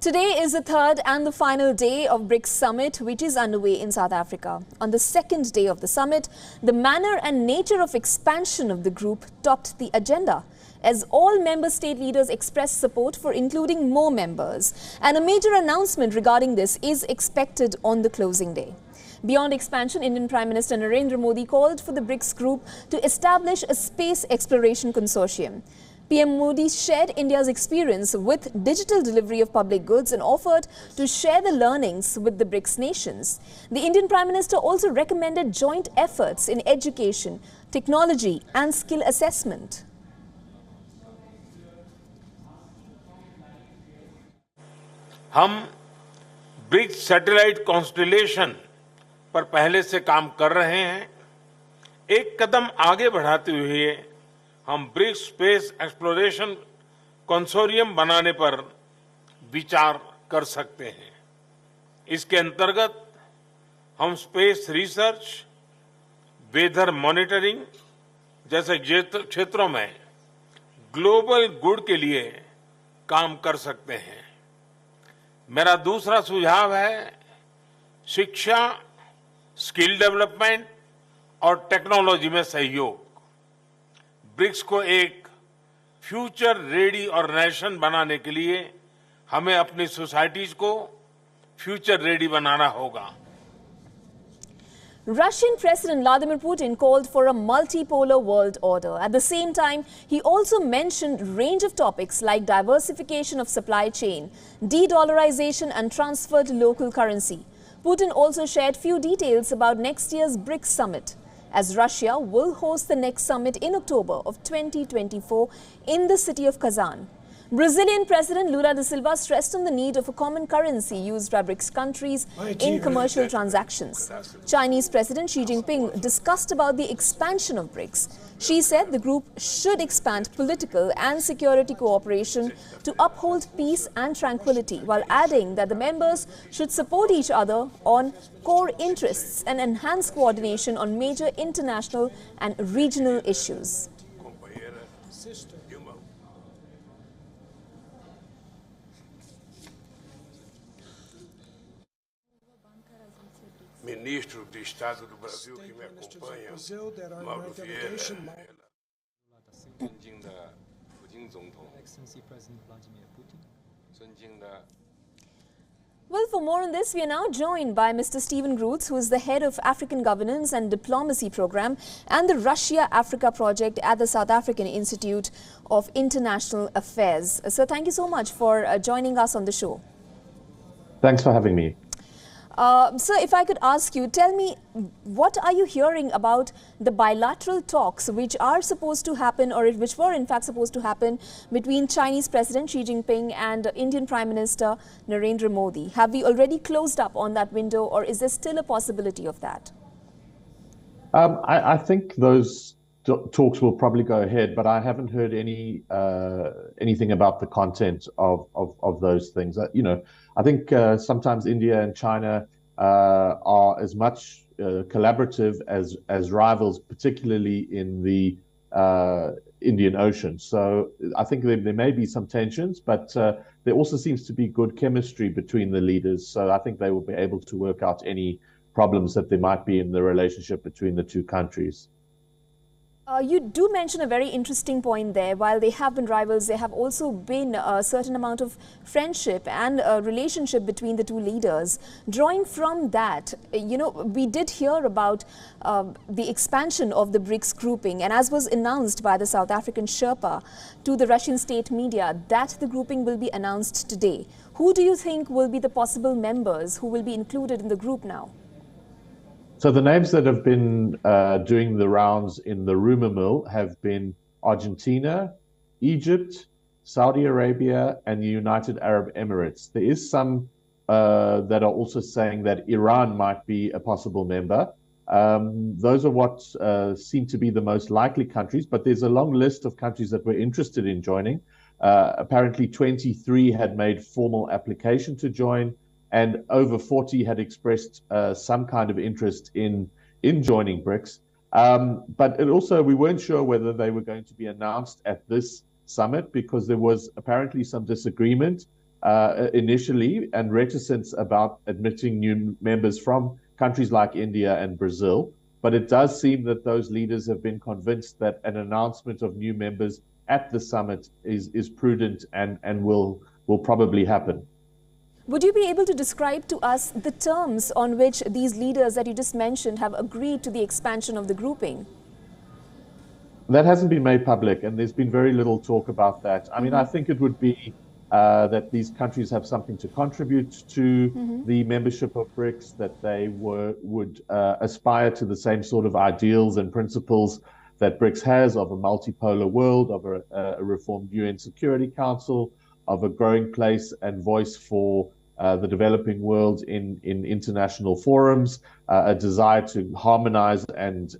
Today is the third and the final day of BRICS Summit, which is underway in South Africa. On the second day of the summit, the manner and nature of expansion of the group topped the agenda, as all member state leaders expressed support for including more members. And a major announcement regarding this is expected on the closing day. Beyond expansion, Indian Prime Minister Narendra Modi called for the BRICS group to establish a space exploration consortium. PM Modi shared India's experience with digital delivery of public goods and offered to share the learnings with the BRICS nations. The Indian Prime Minister also recommended joint efforts in education, technology and skill assessment. हम BRICS satellite constellation पर पहले से काम कर रहे हैं। एक कदम आगे बढ़ाते हुए हम ब्रिक्स स्पेस एक्सप्लोरेशन कंसोरियम बनाने पर विचार कर सकते हैं। इसके अंतर्गत हम स्पेस रिसर्च, वेदर मॉनिटरिंग जैसे क्षेत्रों में ग्लोबल गुड के लिए काम कर सकते हैं। मेरा दूसरा सुझाव है शिक्षा, स्किल डेवलपमेंट और टेक्नोलॉजी में सहयोग। ब्रिक्स को एक फ्यूचर रेडी ऑर्गेनाइजेशन बनाने के लिए हमें अपनी सोसाइटीज को फ्यूचर रेडी बनाना होगा। Russian President Vladimir Putin called for a multipolar world order. At the same time, he also mentioned a range of topics like diversification of supply chain, de-dollarization and transfer to local currency. Putin also shared few details about next year's BRICS Summit, as Russia will host the next summit in October of 2024 in the city of Kazan. Brazilian President Lula da Silva stressed on the need of a common currency used by BRICS countries in commercial transactions. Chinese President Xi Jinping discussed about the expansion of BRICS. She said the group should expand political and security cooperation to uphold peace and tranquility, while adding that the members should support each other on core interests and enhance coordination on major international and regional issues. Ministro de Estado do Brasil que me acompanha, Mauro Vieira. Well, for more on this, we are now joined by Mr. Stephen Grootz, who is the head of African Governance and Diplomacy Program and the Russia-Africa project at the South African Institute of International Affairs. Sir, thank you so much for joining us on the show. Thanks for having me. Sir, if I could ask you, tell me, what are you hearing about the bilateral talks which are supposed to happen, or which were in fact supposed to happen, between Chinese President Xi Jinping and Indian Prime Minister Narendra Modi? Have we already closed up on that window, or is there still a possibility of that? I think those talks will probably go ahead, but I haven't heard anything about the content of those things. I think sometimes India and China are as much collaborative as rivals, particularly in the Indian Ocean. So I think there may be some tensions, but there also seems to be good chemistry between the leaders. So I think they will be able to work out any problems that there might be in the relationship between the two countries. You do mention a very interesting point there. While they have been rivals, there have also been a certain amount of friendship and relationship between the two leaders. Drawing from that, we did hear about the expansion of the BRICS grouping, and as was announced by the South African Sherpa to the Russian state media, that the grouping will be announced today. Who do you think will be the possible members who will be included in the group now? So the names that have been doing the rounds in the rumor mill have been Argentina, Egypt, Saudi Arabia, and the United Arab Emirates. There is some that are also saying that Iran might be a possible member. Those are what seem to be the most likely countries, but there's a long list of countries that were interested in joining. Apparently 23 had made formal application to join, and over 40 had expressed some kind of interest in joining BRICS. But we weren't sure whether they were going to be announced at this summit, because there was apparently some disagreement initially, and reticence about admitting new members from countries like India and Brazil. But it does seem that those leaders have been convinced that an announcement of new members at the summit is prudent and will probably happen. Would you be able to describe to us the terms on which these leaders that you just mentioned have agreed to the expansion of the grouping? That hasn't been made public, and there's been very little talk about that. I mean, I think it would be that these countries have something to contribute to the membership of BRICS, that they would aspire to the same sort of ideals and principles that BRICS has, of a multipolar world, of a reformed UN Security Council, of a growing place and voice for the developing world in international forums, a desire to harmonize and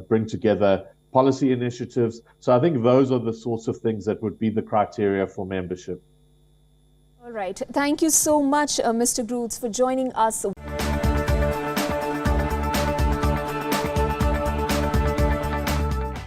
bring together policy initiatives. So I think those are the sorts of things that would be the criteria for membership. All right. Thank you so much, Mr. Grootz, for joining us.